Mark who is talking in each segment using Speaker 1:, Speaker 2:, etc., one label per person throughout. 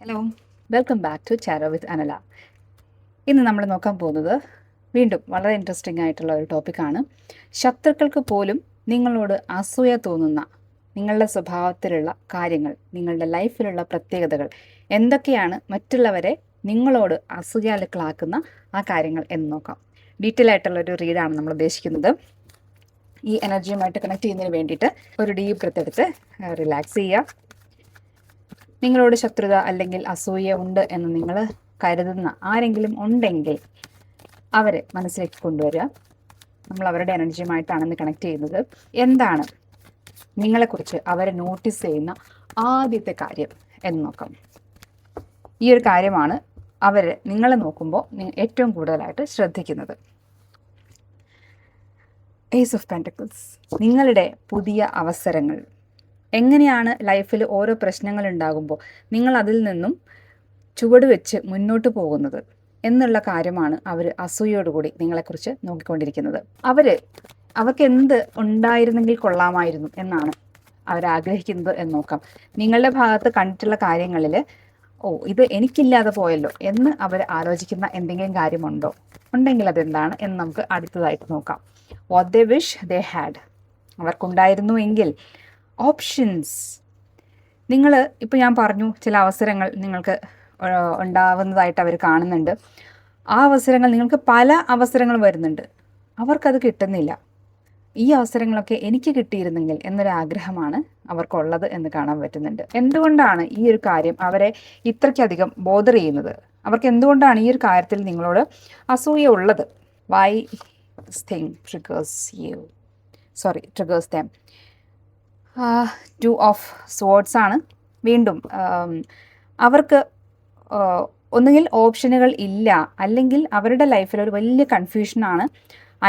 Speaker 1: Hello, welcome back to ചാരോ വിത്ത് അനല. ഇന്ന് നമ്മൾ നോക്കാൻ പോകുന്നത് വീണ്ടും വളരെ ഇൻട്രസ്റ്റിംഗ് ആയിട്ടുള്ള ഒരു ടോപ്പിക്കാണ്. ശത്രുക്കൾക്ക് പോലും നിങ്ങളോട് അസൂയ തോന്നുന്ന നിങ്ങളുടെ സ്വഭാവത്തിലുള്ള കാര്യങ്ങൾ, നിങ്ങളുടെ ലൈഫിലുള്ള പ്രത്യേകതകൾ എന്തൊക്കെയാണ് മറ്റുള്ളവരെ നിങ്ങളോട് അസൂയാലുക്കളാക്കുന്ന ആ കാര്യങ്ങൾ എന്ന് നോക്കാം. ഡീറ്റെയിൽ ആയിട്ടുള്ളൊരു റീഡാണ് നമ്മൾ ഉദ്ദേശിക്കുന്നത്. ഈ എനർജിയുമായിട്ട് കണക്ട് ചെയ്യുന്നതിന് വേണ്ടിയിട്ട് ഒരു ഡീപ്പ് ബ്രെത്ത് എടുത്ത് റിലാക്സ് ചെയ്യുക. നിങ്ങളോട് ശത്രുത അല്ലെങ്കിൽ അസൂയ ഉണ്ട് എന്ന് നിങ്ങൾ കരുതുന്ന ആരെങ്കിലും ഉണ്ടെങ്കിൽ അവരെ മനസ്സിലേക്ക് കൊണ്ടുവരിക. നമ്മൾ അവരുടെ എനർജിയുമായിട്ടാണ് ഇന്ന് കണക്ട് ചെയ്യുന്നത്. എന്താണ് നിങ്ങളെക്കുറിച്ച് അവരെ നോട്ടീസ് ചെയ്യുന്ന ആദ്യത്തെ കാര്യം എന്ന് നോക്കാം. ഈ ഒരു കാര്യമാണ് അവർ നിങ്ങളെ നോക്കുമ്പോൾ ഏറ്റവും കൂടുതലായിട്ട് ശ്രദ്ധിക്കുന്നത്. ഏസ് ഓഫ് പെന്റക്കിൾസ്, നിങ്ങളുടെ പുതിയ അവസരങ്ങൾ. എങ്ങനെയാണ് ലൈഫിൽ ഓരോ പ്രശ്നങ്ങൾ ഉണ്ടാകുമ്പോൾ നിങ്ങൾ അതിൽ നിന്നും ചുവട് വെച്ച് മുന്നോട്ട് പോകുന്നത് എന്നുള്ള കാര്യമാണ് അവർ അസൂയോടുകൂടി നിങ്ങളെക്കുറിച്ച് നോക്കിക്കൊണ്ടിരിക്കുന്നത്. അവർക്ക് എന്ത് ഉണ്ടായിരുന്നെങ്കിൽ കൊള്ളാമായിരുന്നു എന്നാണ് അവരാഗ്രഹിക്കുന്നത് എന്ന് നോക്കാം. നിങ്ങളുടെ ഭാഗത്ത് കണ്ടിട്ടുള്ള കാര്യങ്ങളിൽ ഇത് എനിക്കില്ലാതെ പോയല്ലോ എന്ന് അവർ ആലോചിക്കുന്ന എന്തെങ്കിലും കാര്യമുണ്ടോ? ഉണ്ടെങ്കിൽ അതെന്താണ് എന്ന് നമുക്ക് അടുത്തതായിട്ട് നോക്കാം. What they wish they had, അവർക്കുണ്ടായിരുന്നു എങ്കിൽ ഓപ്ഷൻസ്. നിങ്ങൾ ഇപ്പോൾ ഞാൻ പറഞ്ഞു ചില അവസരങ്ങൾ നിങ്ങൾക്ക് ഉണ്ടാവുന്നതായിട്ട് അവർ കാണുന്നുണ്ട്. ആ അവസരങ്ങൾ നിങ്ങൾക്ക് പല അവസരങ്ങൾ വരുന്നുണ്ട്, അവർക്കത് കിട്ടുന്നില്ല. ഈ അവസരങ്ങളൊക്കെ എനിക്ക് കിട്ടിയിരുന്നെങ്കിൽ എന്നൊരാഗ്രഹമാണ് അവർക്കുള്ളത് എന്ന് കാണാൻ പറ്റുന്നുണ്ട്. എന്തുകൊണ്ടാണ് ഈ ഒരു കാര്യം അവരെ ഇത്രയ്ക്കധികം ബോദർ ചെയ്യുന്നത്? അവർക്ക് എന്തുകൊണ്ടാണ് ഈ ഒരു കാര്യത്തിൽ നിങ്ങളോട് അസൂയ ഉള്ളത്? Why this thing triggers dum? Two of swords ആണ്. വീണ്ടും അവർക്ക് ഒന്നുകിൽ ഓപ്ഷനുകൾ ഇല്ല, അല്ലെങ്കിൽ അവരുടെ ലൈഫിൽ ഒരു വലിയ കൺഫ്യൂഷനാണ്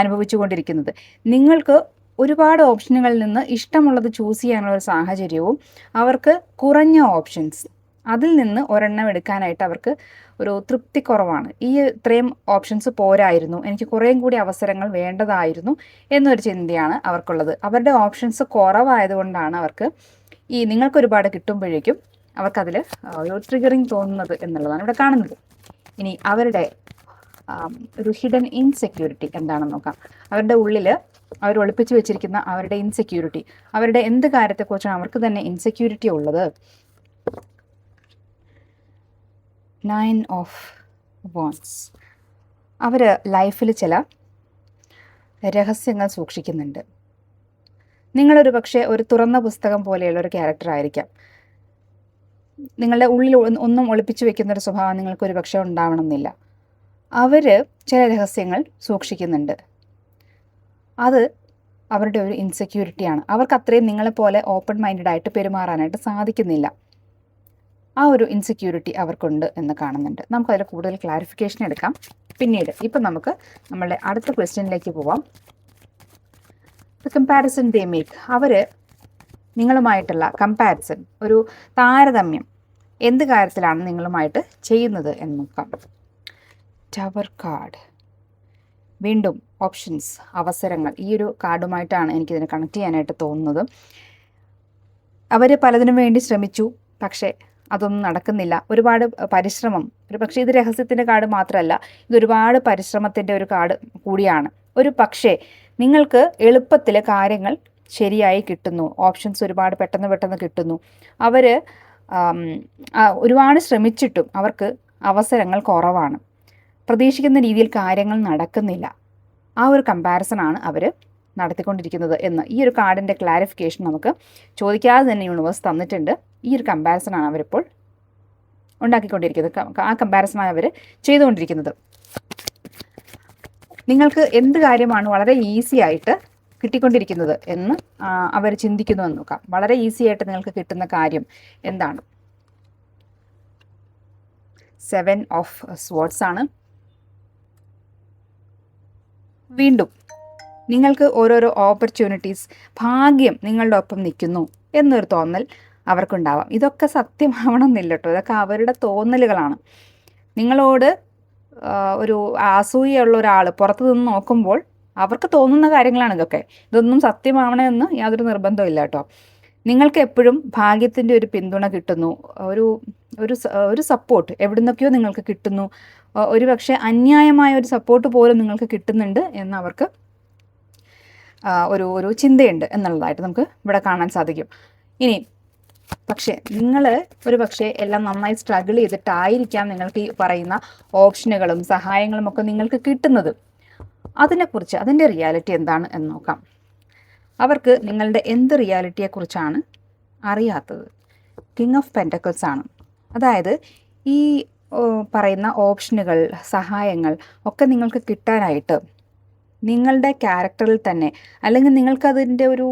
Speaker 1: അനുഭവിച്ചു കൊണ്ടിരിക്കുന്നത്. നിങ്ങൾക്ക് ഒരുപാട് ഓപ്ഷനുകളിൽ നിന്ന് ഇഷ്ടമുള്ളത് ചൂസ് ചെയ്യാനുള്ള ഒരു സാഹചര്യവും അവർക്ക് കുറഞ്ഞ ഓപ്ഷൻസ്, അതിൽ നിന്ന് ഒരെണ്ണം എടുക്കാനായിട്ട് അവർക്ക് ഒരു തൃപ്തി കുറവാണ്. ഇത്രയും ഓപ്ഷൻസ് പോരായിരുന്നു, എനിക്ക് കുറേയും കൂടി അവസരങ്ങൾ വേണ്ടതായിരുന്നു എന്നൊരു ചിന്തയാണ് അവർക്കുള്ളത്. അവരുടെ ഓപ്ഷൻസ് കുറവായതുകൊണ്ടാണ് അവർക്ക് നിങ്ങൾക്കൊരുപാട് കിട്ടുമ്പോഴേക്കും അവർക്കതിൽ ഒരു ട്രിഗറിങ് തോന്നുന്നത് എന്നുള്ളതാണ് ഇവിടെ കാണുന്നത്. ഇനി അവരുടെ ഒരു ഹിഡൻ ഇൻസെക്യൂരിറ്റി എന്താണെന്ന് നോക്കാം. അവരുടെ ഉള്ളിൽ അവർ ഒളിപ്പിച്ച് വെച്ചിരിക്കുന്ന അവരുടെ ഇൻസെക്യൂരിറ്റി, അവരുടെ എന്ത് കാര്യത്തെക്കുറിച്ചാണ് അവർക്ക് തന്നെ ഇൻസെക്യൂരിറ്റി ഉള്ളത്? 9 ഓഫ് wands. അവർ ലൈഫിൽ ചില രഹസ്യങ്ങൾ സൂക്ഷിക്കുന്നുണ്ട്. നിങ്ങളൊരു പക്ഷേ ഒരു തുറന്ന പുസ്തകം പോലെയുള്ള ഒരു ക്യാരക്ടർ ആയിരിക്കാം. നിങ്ങളുടെ ഉള്ളിൽ ഒന്നും ഒളിപ്പിച്ചു വെക്കുന്നൊരു സ്വഭാവം നിങ്ങൾക്കൊരു പക്ഷേ ഉണ്ടാവണമെന്നില്ല. അവർ ചില രഹസ്യങ്ങൾ സൂക്ഷിക്കുന്നുണ്ട്. അത് അവരുടെ ഒരു ഇൻസെക്യൂരിറ്റിയാണ്. അവർക്ക് അത്രയും നിങ്ങളെപ്പോലെ ഓപ്പൺ മൈൻഡഡ് ആയിട്ട് പെരുമാറാനായിട്ട് സാധിക്കുന്നില്ല. ആ ഒരു ഇൻസെക്യൂരിറ്റി അവർക്കുണ്ട് എന്ന് കാണുന്നുണ്ട്. നമുക്കതിൽ കൂടുതൽ ക്ലാരിഫിക്കേഷൻ എടുക്കാം പിന്നീട്. ഇപ്പം നമുക്ക് നമ്മളുടെ അടുത്ത ക്വസ്റ്റ്യനിലേക്ക് പോവാം. The comparison they make. അവർ നിങ്ങളുമായിട്ടുള്ള കമ്പാരിസൺ, ഒരു താരതമ്യം എന്ത് കാര്യത്തിലാണ് നിങ്ങളുമായിട്ട് ചെയ്യുന്നത് എന്ന് നോക്കാം. Tower card. വീണ്ടും ഓപ്ഷൻസ്, അവസരങ്ങൾ. ഈ ഒരു കാർഡുമായിട്ടാണ് എനിക്കിതിനെ കണക്ട് ചെയ്യാനായിട്ട് തോന്നുന്നത്. അവർ പലതിനും വേണ്ടി ശ്രമിച്ചു, പക്ഷേ അതൊന്നും നടക്കുന്നില്ല. ഒരുപാട് പരിശ്രമം, ഒരു പക്ഷേ ഇത് രഹസ്യത്തിൻ്റെ കാർഡ് മാത്രമല്ല, ഇതൊരുപാട് പരിശ്രമത്തിൻ്റെ ഒരു കാർഡ് കൂടിയാണ്. ഒരു പക്ഷേ നിങ്ങൾക്ക് എളുപ്പത്തിൽ കാര്യങ്ങൾ ശരിയായി കിട്ടുന്നു, ഓപ്ഷൻസ് ഒരുപാട് പെട്ടെന്ന് കിട്ടുന്നു. അവർ ഒരുപാട് ശ്രമിച്ചിട്ടും അവർക്ക് അവസരങ്ങൾ കുറവാണ്, പ്രതീക്ഷിക്കുന്ന രീതിയിൽ കാര്യങ്ങൾ നടക്കുന്നില്ല. ആ ഒരു കമ്പാരിസണാണ് അവർ നടത്തിക്കൊണ്ടിരിക്കുന്നത് എന്ന് ഈ ഒരു കാർഡിൻ്റെ ക്ലാരിഫിക്കേഷൻ നമുക്ക് ചോദിക്കാതെ തന്നെ യൂണിവേഴ്സ് തന്നിട്ടുണ്ട്. ഈ ഒരു കമ്പാരിസണാണ് അവരിപ്പോൾ ഉണ്ടാക്കിക്കൊണ്ടിരിക്കുന്നത്. ആ കമ്പാരിസണാണ് അവർ ചെയ്തുകൊണ്ടിരിക്കുന്നത്. നിങ്ങൾക്ക് എന്ത് കാര്യമാണ് വളരെ ഈസി ആയിട്ട് കിട്ടിക്കൊണ്ടിരിക്കുന്നത് എന്ന് അവർ ചിന്തിക്കുന്നു എന്ന് നോക്കാം. വളരെ ഈസി ആയിട്ട് നിങ്ങൾക്ക് കിട്ടുന്ന കാര്യം എന്താണ്? 7 ഓഫ് സ്വേർഡ്സ് ആണ്. വീണ്ടും നിങ്ങൾക്ക് ഓരോരോ ഓപ്പർച്യൂണിറ്റീസ്, ഭാഗ്യം നിങ്ങളുടെ ഒപ്പം നിൽക്കുന്നു എന്നൊരു തോന്നൽ അവർക്കുണ്ടാവാം. ഇതൊക്കെ സത്യമാവണമെന്നില്ല കേട്ടോ, ഇതൊക്കെ അവരുടെ തോന്നലുകളാണ്. നിങ്ങളോട് ഒരു അസൂയുള്ള ഒരാൾ പുറത്തു നിന്ന് നോക്കുമ്പോൾ അവർക്ക് തോന്നുന്ന കാര്യങ്ങളാണ് ഇതൊക്കെ. ഇതൊന്നും സത്യമാവണമെന്ന് യാതൊരു നിർബന്ധവും ഇല്ല കേട്ടോ. നിങ്ങൾക്ക് എപ്പോഴും ഭാഗ്യത്തിൻ്റെ ഒരു പിന്തുണ കിട്ടുന്നു, ഒരു ഒരു സപ്പോർട്ട് എവിടുന്നൊക്കെയോ നിങ്ങൾക്ക് കിട്ടുന്നു, ഒരു പക്ഷേ അന്യായമായ ഒരു സപ്പോർട്ട് പോലും നിങ്ങൾക്ക് കിട്ടുന്നുണ്ട് എന്ന് അവർക്ക് ഒരു ചിന്തയുണ്ട് എന്നുള്ളതായിട്ട് നമുക്ക് ഇവിടെ കാണാൻ സാധിക്കും. ഇനി പക്ഷേ നിങ്ങൾ ഒരു പക്ഷേ എല്ലാം നന്നായി സ്ട്രഗിൾ ചെയ്തിട്ടായിരിക്കാം നിങ്ങൾക്ക് ഈ പറയുന്ന ഓപ്ഷനുകളും സഹായങ്ങളും ഒക്കെ നിങ്ങൾക്ക് കിട്ടുന്നത്. അതിനെക്കുറിച്ച് അതിൻ്റെ റിയാലിറ്റി എന്താണ് എന്ന് നോക്കാം. അവർക്ക് നിങ്ങളുടെ എന്ത് റിയാലിറ്റിയെക്കുറിച്ചാണ് അറിയാത്തത്? കിങ് ഓഫ് പെൻറ്റക്കിൾസ് ആണ്. അതായത് ഈ പറയുന്ന ഓപ്ഷനുകൾ, സഹായങ്ങൾ ഒക്കെ നിങ്ങൾക്ക് കിട്ടാനായിട്ട് നിങ്ങളുടെ ക്യാരക്ടറിൽ തന്നെ, അല്ലെങ്കിൽ നിങ്ങൾക്കതിൻ്റെ ഒരു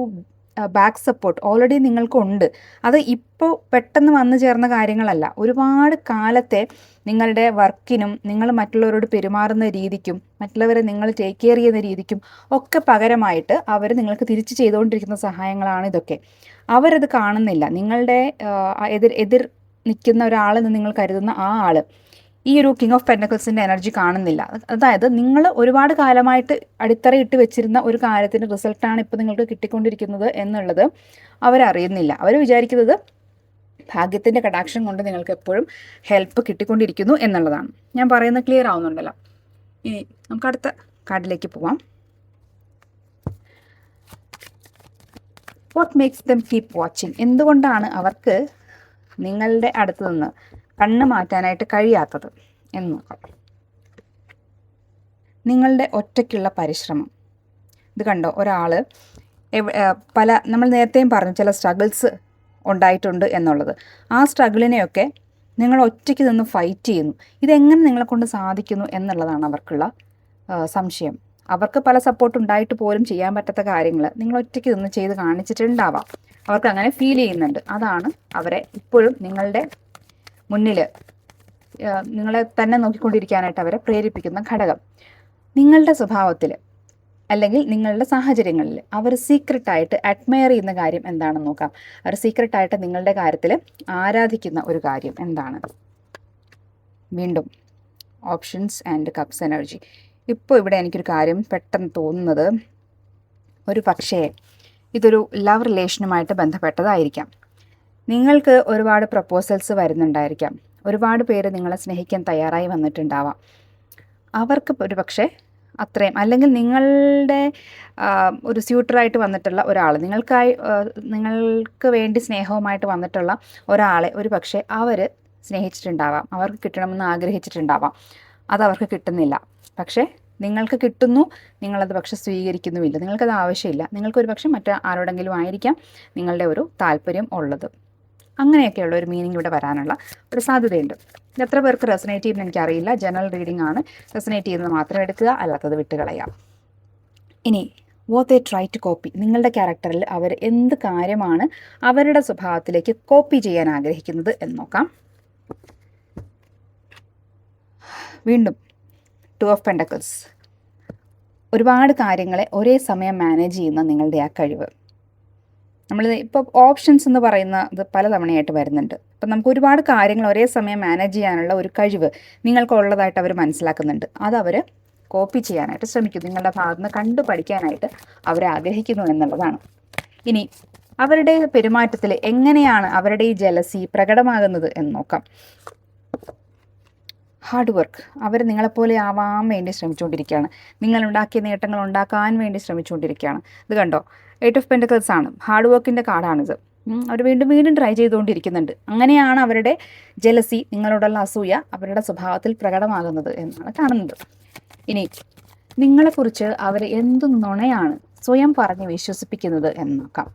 Speaker 1: ബാക്ക് സപ്പോർട്ട് ഓൾറെഡി നിങ്ങൾക്കുണ്ട്. അത് ഇപ്പോൾ പെട്ടെന്ന് വന്നു ചേർന്ന കാര്യങ്ങളല്ല. ഒരുപാട് കാലത്തെ നിങ്ങളുടെ വർക്കിനും നിങ്ങൾ മറ്റുള്ളവരോട് പെരുമാറുന്ന രീതിക്കും മറ്റുള്ളവരെ നിങ്ങൾ ടേക്ക് കെയർ ചെയ്യുന്ന രീതിക്കും ഒക്കെ പകരമായിട്ട് അവർ നിങ്ങൾക്ക് തിരിച്ചു ചെയ്തുകൊണ്ടിരിക്കുന്ന സഹായങ്ങളാണ് ഇതൊക്കെ. അവരത് കാണുന്നില്ല. നിങ്ങളുടെ എതിർ നിൽക്കുന്ന ഒരാളെന്ന് നിങ്ങൾ കരുതുന്ന ആ ആൾ ഈ ഒരു കിങ് ഓഫ് പെൻറ്റക്കിൾസിൻ്റെ എനർജി കാണുന്നില്ല. അതായത് നിങ്ങൾ ഒരുപാട് കാലമായിട്ട് അടിത്തറയിട്ട് വെച്ചിരുന്ന ഒരു കാര്യത്തിൻ്റെ റിസൾട്ടാണ് ഇപ്പോൾ നിങ്ങൾക്ക് കിട്ടിക്കൊണ്ടിരിക്കുന്നത് എന്നുള്ളത് അവരറിയുന്നില്ല. അവർ വിചാരിക്കുന്നത് ഭാഗ്യത്തിൻ്റെ കടാക്ഷം കൊണ്ട് നിങ്ങൾക്ക് എപ്പോഴും ഹെൽപ്പ് കിട്ടിക്കൊണ്ടിരിക്കുന്നു എന്നുള്ളതാണ്. ഞാൻ പറയുന്നത് ക്ലിയർ ആവുന്നുണ്ടല്ലോ? ഇനി നമുക്ക് അടുത്ത കാർഡിലേക്ക് പോവാം. What makes dum keep watching? എന്തുകൊണ്ടാണ് അവർക്ക് നിങ്ങളുടെ അടുത്ത് നിന്ന് കണ്ണ് മാറ്റാനായിട്ട് കഴിയാത്തത് എന്ന് നോക്കാം. നിങ്ങളുടെ ഒറ്റയ്ക്കുള്ള പരിശ്രമം. ഇത് കണ്ടോ, ഒരാൾ നമ്മൾ നേരത്തെയും പറഞ്ഞു ചില സ്ട്രഗിൾസ് ഉണ്ടായിട്ടുണ്ട് എന്നുള്ളത്. ആ സ്ട്രഗിളിനെയൊക്കെ നിങ്ങൾ ഒറ്റയ്ക്ക് നിന്ന് ഫൈറ്റ് ചെയ്യുന്നു. ഇതെങ്ങനെ നിങ്ങളെ കൊണ്ട് സാധിക്കുന്നു എന്നുള്ളതാണ് അവർക്കുള്ള സംശയം. അവർക്ക് പല സപ്പോർട്ട് ഉണ്ടായിട്ട് പോലും ചെയ്യാൻ പറ്റാത്ത കാര്യങ്ങൾ നിങ്ങൾ ഒറ്റയ്ക്ക് നിന്ന് ചെയ്ത് കാണിച്ചിട്ടുണ്ടാവാം. അവർക്ക് അങ്ങനെ ഫീൽ ചെയ്യുന്നുണ്ട്. അതാണ് അവരെ ഇപ്പോഴും നിങ്ങളുടെ മുന്നിൽ നിങ്ങളെ തന്നെ നോക്കിക്കൊണ്ടിരിക്കാനായിട്ട് അവരെ പ്രേരിപ്പിക്കുന്ന ഘടകം. നിങ്ങളുടെ സ്വഭാവത്തിൽ അല്ലെങ്കിൽ നിങ്ങളുടെ സാഹചര്യങ്ങളിൽ അവർ സീക്രട്ടായിട്ട് അഡ്മയർ ചെയ്യുന്ന കാര്യം എന്താണെന്ന് നോക്കാം. അവർ സീക്രട്ടായിട്ട് നിങ്ങളുടെ കാര്യത്തിൽ ആരാധിക്കുന്ന ഒരു കാര്യം എന്താണ്? വീണ്ടും ഓപ്ഷൻസ് ആൻഡ് കപ്സ് എനർജി. ഇപ്പോൾ ഇവിടെ എനിക്കൊരു കാര്യം പെട്ടെന്ന് തോന്നുന്നത്, ഒരു പക്ഷേ ഇതൊരു ലവ് റിലേഷനുമായിട്ട് ബന്ധപ്പെട്ടതായിരിക്കാം. നിങ്ങൾക്ക് ഒരുപാട് പ്രപ്പോസൽസ് വരുന്നുണ്ടായിരിക്കാം. ഒരുപാട് പേര് നിങ്ങളെ സ്നേഹിക്കാൻ തയ്യാറായി വന്നിട്ടുണ്ടാവാം. അവർക്ക് ഒരു പക്ഷേ അത്രയും, അല്ലെങ്കിൽ നിങ്ങളുടെ ഒരു സ്യൂട്ടറായിട്ട് വന്നിട്ടുള്ള ഒരാൾ, നിങ്ങൾക്ക് വേണ്ടി സ്നേഹവുമായിട്ട് വന്നിട്ടുള്ള ഒരാളെ ഒരു പക്ഷേ അവർ സ്നേഹിച്ചിട്ടുണ്ടാവാം. അവർക്ക് കിട്ടണമെന്ന് ആഗ്രഹിച്ചിട്ടുണ്ടാവാം. അതവർക്ക് കിട്ടുന്നില്ല. പക്ഷേ നിങ്ങൾക്ക് കിട്ടുന്നു, നിങ്ങളത് പക്ഷെ സ്വീകരിക്കുന്നുമില്ല. നിങ്ങൾക്കത് ആവശ്യമില്ല. നിങ്ങൾക്കൊരു പക്ഷേ ആരോടെങ്കിലും ആയിരിക്കാം നിങ്ങളുടെ ഒരു താല്പര്യം ഉള്ളത്. അങ്ങനെയൊക്കെയുള്ള ഒരു മീനിങ് ഇവിടെ വരാനുള്ള ഒരു സാധ്യതയുണ്ട്. ഇത് എത്ര പേർക്ക് റെസനേറ്റ് ചെയ്യുമെന്ന് എനിക്കറിയില്ല. ജനറൽ റീഡിംഗ് ആണ്. റെസനേറ്റ് ചെയ്യുന്നത് മാത്രം എടുക്കുക, അല്ലാത്തത് വിട്ടുകളയാം. ഇനി what they try to copy. നിങ്ങളുടെ ക്യാരക്ടറിൽ അവർ എന്ത് കാര്യമാണ് അവരുടെ സ്വഭാവത്തിലേക്ക് കോപ്പി ചെയ്യാൻ ആഗ്രഹിക്കുന്നത് എന്ന് നോക്കാം. വീണ്ടും 2 ഓഫ് പെൻറ്റക്കിൾസ്. ഒരുപാട് കാര്യങ്ങളെ ഒരേ സമയം മാനേജ് ചെയ്യുന്ന നിങ്ങളുടെ ആ കഴിവ്. നമ്മൾ ഇപ്പോൾ ഓപ്ഷൻസ് എന്ന് പറയുന്നത് പലതവണയായിട്ട് വരുന്നുണ്ട്. അപ്പം നമുക്ക് ഒരുപാട് കാര്യങ്ങൾ ഒരേ സമയം മാനേജ് ചെയ്യാനുള്ള ഒരു കഴിവ് നിങ്ങൾക്കുള്ളതായിട്ട് അവർ മനസ്സിലാക്കുന്നുണ്ട്. അതവർ കോപ്പി ചെയ്യാനായിട്ട് ശ്രമിക്കും. നിങ്ങളുടെ ഭാഗത്ത് നിന്ന് കണ്ടു പഠിക്കാനായിട്ട് അവർ ആഗ്രഹിക്കുന്നു എന്നുള്ളതാണ്. ഇനി അവരുടെ പെരുമാറ്റത്തിൽ എങ്ങനെയാണ് അവരുടെ ഈ ജലസി പ്രകടമാകുന്നത് എന്ന് നോക്കാം. Hard work. അവർ നിങ്ങളെപ്പോലെ ആവാൻ വേണ്ടി ശ്രമിച്ചുകൊണ്ടിരിക്കുകയാണ്. നിങ്ങളുണ്ടാക്കിയ നേട്ടങ്ങൾ ഉണ്ടാക്കാൻ വേണ്ടി ശ്രമിച്ചുകൊണ്ടിരിക്കുകയാണ്. ഇത് കണ്ടോ, 8 ഓഫ് പെൻറ്റക്കിൾസ് ആണ്. ഹാർഡ് വർക്കിൻ്റെ കാർഡാണിത്. അവർ വീണ്ടും വീണ്ടും ട്രൈ ചെയ്തുകൊണ്ടിരിക്കുന്നുണ്ട്. അങ്ങനെയാണ് അവരുടെ ജലസി, നിങ്ങളോടുള്ള അസൂയ അവരുടെ സ്വഭാവത്തിൽ പ്രകടമാകുന്നത് എന്നാണ് കാണുന്നത്. ഇനി നിങ്ങളെക്കുറിച്ച് അവർ എന്ത് നുണയാണ് സ്വയം പറഞ്ഞ് വിശ്വസിപ്പിക്കുന്നത് എന്ന് നോക്കാം.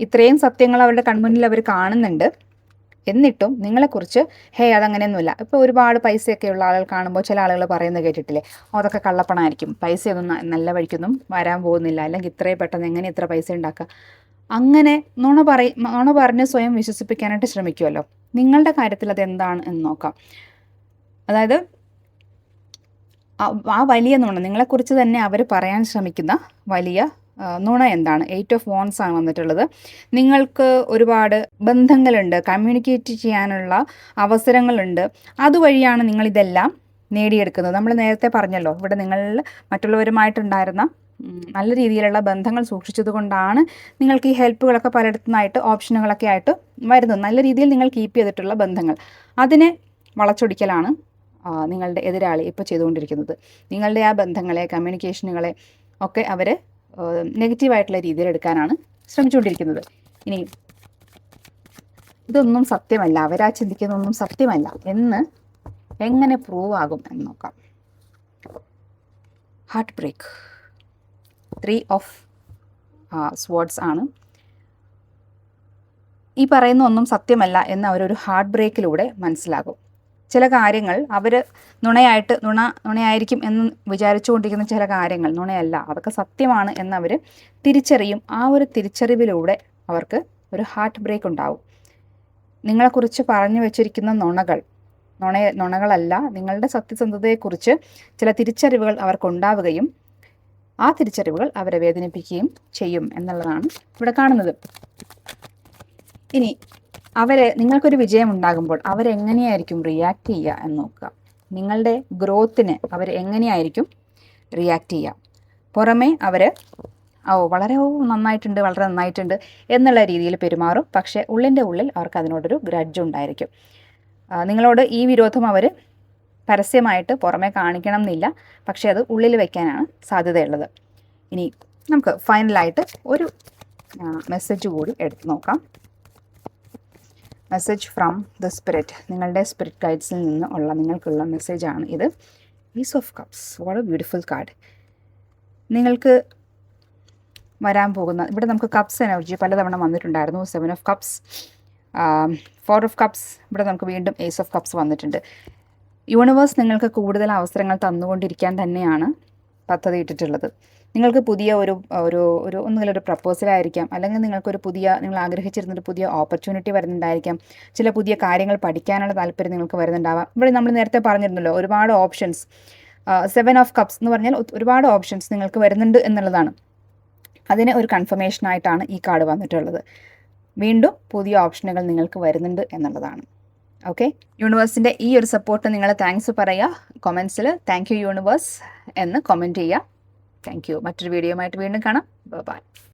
Speaker 1: ഇത്രയും സത്യങ്ങൾ അവരുടെ കൺമുന്നിൽ അവർ കാണുന്നുണ്ട്. എന്നിട്ടും നിങ്ങളെക്കുറിച്ച് അതങ്ങനെയൊന്നുമില്ല. ഇപ്പോൾ ഒരുപാട് പൈസയൊക്കെയുള്ള ആളുകൾ കാണുമ്പോൾ ചില ആളുകൾ പറയുന്നത് കേട്ടിട്ടില്ലേ, അതൊക്കെ കള്ളപ്പണമായിരിക്കും, പൈസയൊന്നും നല്ല വഴിക്കൊന്നും വരാൻ പോകുന്നില്ല, അല്ലെങ്കിൽ ഇത്രയും പെട്ടെന്ന് എങ്ങനെ ഇത്ര പൈസ ഉണ്ടാക്കുക, അങ്ങനെ നുണ പറഞ്ഞ് സ്വയം വിശ്വസിപ്പിക്കാനായിട്ട് ശ്രമിക്കുമല്ലോ. നിങ്ങളുടെ കാര്യത്തിൽ അതെന്താണ് എന്ന് നോക്കാം. അതായത് ആ വലിയ നുണ, നിങ്ങളെക്കുറിച്ച് തന്നെ അവർ പറയാൻ ശ്രമിക്കുന്ന വലിയ നുണ എന്താണ്? 8 ഓഫ് വോൺസ് ആണ് വന്നിട്ടുള്ളത്. നിങ്ങൾക്ക് ഒരുപാട് ബന്ധങ്ങളുണ്ട്, കമ്മ്യൂണിക്കേറ്റ് ചെയ്യാനുള്ള അവസരങ്ങളുണ്ട്. അതുവഴിയാണ് നിങ്ങളിതെല്ലാം നേടിയെടുക്കുന്നത്. നമ്മൾ നേരത്തെ പറഞ്ഞല്ലോ, ഇവിടെ നിങ്ങൾ മറ്റുള്ളവരുമായിട്ടുണ്ടായിരുന്ന നല്ല രീതിയിലുള്ള ബന്ധങ്ങൾ സൂക്ഷിച്ചത് കൊണ്ടാണ് നിങ്ങൾക്ക് ഈ ഹെൽപ്പുകളൊക്കെ പലയിടത്തുനിന്നായിട്ട് ഓപ്ഷനുകളൊക്കെ ആയിട്ട് വരുന്നത്. നല്ല രീതിയിൽ നിങ്ങൾ കീപ്പ് ചെയ്തിട്ടുള്ള ബന്ധങ്ങൾ, അതിനെ വളച്ചൊടിക്കലാണ് നിങ്ങളുടെ എതിരാളി ഇപ്പോൾ ചെയ്തുകൊണ്ടിരിക്കുന്നത്. നിങ്ങളുടെ ആ ബന്ധങ്ങളെ, കമ്മ്യൂണിക്കേഷനുകളെ ഒക്കെ അവർ നെഗറ്റീവായിട്ടുള്ള രീതിയിൽ എടുക്കാനാണ് ശ്രമിച്ചുകൊണ്ടിരിക്കുന്നത്. ഇനി ഇതൊന്നും സത്യമല്ല, അവരാ ചിന്തിക്കുന്നതൊന്നും സത്യമല്ല എന്ന് എങ്ങനെ പ്രൂവ് ആകും എന്ന് നോക്കാം. ഹാർട്ട് ബ്രേക്ക്, 3 ഓഫ് സ്വേർഡ്സ് ആണ്. ഈ പറയുന്ന ഒന്നും സത്യമല്ല എന്ന് അവരൊരു ഹാർട്ട് ബ്രേക്കിലൂടെ മനസ്സിലാകും. ചില കാര്യങ്ങൾ അവർ നുണയായിരിക്കും എന്ന് വിചാരിച്ചുകൊണ്ടിരിക്കുന്ന ചില കാര്യങ്ങൾ നുണയല്ല, അതൊക്കെ സത്യമാണ് എന്നവർ തിരിച്ചറിയും. ആ ഒരു തിരിച്ചറിവിലൂടെ അവർക്ക് ഒരു ഹാർട്ട് ബ്രേക്ക് ഉണ്ടാവും. നിങ്ങളെക്കുറിച്ച് പറഞ്ഞു വെച്ചിരിക്കുന്ന നുണകളല്ല, നിങ്ങളുടെ സത്യസന്ധതയെക്കുറിച്ച് ചില തിരിച്ചറിവുകൾ അവർക്കുണ്ടാവുകയും ആ തിരിച്ചറിവുകൾ അവരെ വേദനിപ്പിക്കുകയും ചെയ്യും എന്നുള്ളതാണ് ഇവിടെ കാണുന്നത്. ഇനി നിങ്ങൾക്കൊരു വിജയം ഉണ്ടാകുമ്പോൾ അവരെങ്ങനെയായിരിക്കും റിയാക്ട് ചെയ്യുക എന്ന് നോക്കുക. നിങ്ങളുടെ ഗ്രോത്തിന് അവർ എങ്ങനെയായിരിക്കും റിയാക്ട് ചെയ്യുക? പുറമേ അവർ വളരെ നന്നായിട്ടുണ്ട് എന്നുള്ള രീതിയിൽ പെരുമാറും. പക്ഷേ ഉള്ളിൻ്റെ ഉള്ളിൽ അവർക്ക് അതിനോടൊരു ഗ്രഡ്ജ് ഉണ്ടായിരിക്കും. നിങ്ങളോട് ഈ വിരോധം അവർ പരസ്യമായിട്ട് പുറമേ കാണിക്കണം എന്നില്ല, പക്ഷേ അത് ഉള്ളിൽ വയ്ക്കാനാണ് സാധ്യതയുള്ളത്. ഇനി നമുക്ക് ഫൈനലായിട്ട് ഒരു മെസ്സേജ് കൂടി എടുത്ത് നോക്കാം. മെസ്സേജ് ഫ്രം ദ സ്പിരിറ്റ്, നിങ്ങളുടെ സ്പിരിറ്റ് ഗൈഡ്സിൽ നിന്ന് നിങ്ങൾക്കുള്ള മെസ്സേജാണ് ഇത്. ഈസ് ഓഫ് കപ്സ്, വളരെ ബ്യൂട്ടിഫുൾ കാർഡ്. നിങ്ങൾക്ക് വരാൻ പോകുന്ന, ഇവിടെ നമുക്ക് കപ്സ് എനർജി പലതവണ വന്നിട്ടുണ്ടായിരുന്നു. 7 ഓഫ് കപ്സ്, 4 ഓഫ് കപ്സ്, ഇവിടെ നമുക്ക് വീണ്ടും ഏസ് ഓഫ് കപ്സ് വന്നിട്ടുണ്ട്. യൂണിവേഴ്സ് നിങ്ങൾക്ക് കൂടുതൽ അവസരങ്ങൾ തന്നുകൊണ്ടിരിക്കാൻ തന്നെയാണ് പദ്ധതിയിട്ടിട്ടുള്ളത്. നിങ്ങൾക്ക് പുതിയ ഒന്നുകിലൊരു പ്രപ്പോസലായിരിക്കാം, അല്ലെങ്കിൽ നിങ്ങൾ ആഗ്രഹിച്ചിരുന്നൊരു പുതിയ ഓപ്പർച്യൂണിറ്റി വരുന്നുണ്ടായിരിക്കാം. ചില പുതിയ കാര്യങ്ങൾ പഠിക്കാനുള്ള താല്പര്യം നിങ്ങൾക്ക് വരുന്നുണ്ടാവാം. ഇവിടെ നമ്മൾ നേരത്തെ പറഞ്ഞിരുന്നല്ലോ, ഒരുപാട് ഓപ്ഷൻസ്. 7 ഓഫ് കപ്സ് എന്ന് പറഞ്ഞാൽ ഒരുപാട് ഓപ്ഷൻസ് നിങ്ങൾക്ക് വരുന്നുണ്ട് എന്നുള്ളതാണ്. അതിന് ഒരു കൺഫർമേഷനായിട്ടാണ് ഈ കാർഡ് വന്നിട്ടുള്ളത്. വീണ്ടും പുതിയ ഓപ്ഷനുകൾ നിങ്ങൾക്ക് വരുന്നുണ്ട് എന്നുള്ളതാണ്. ഓക്കെ, യൂണിവേഴ്സിൻ്റെ ഈ ഒരു സപ്പോർട്ട് നിങ്ങൾ താങ്ക്സ് പറയുക. കൊമൻസിൽ താങ്ക് യു യൂണിവേഴ്സ് എന്ന് കൊമൻറ്റ് ചെയ്യുക. Thank you. മറ്റൊരു വീഡിയോയുമായിട്ട് വീണ്ടും കാണാം. ബൈ.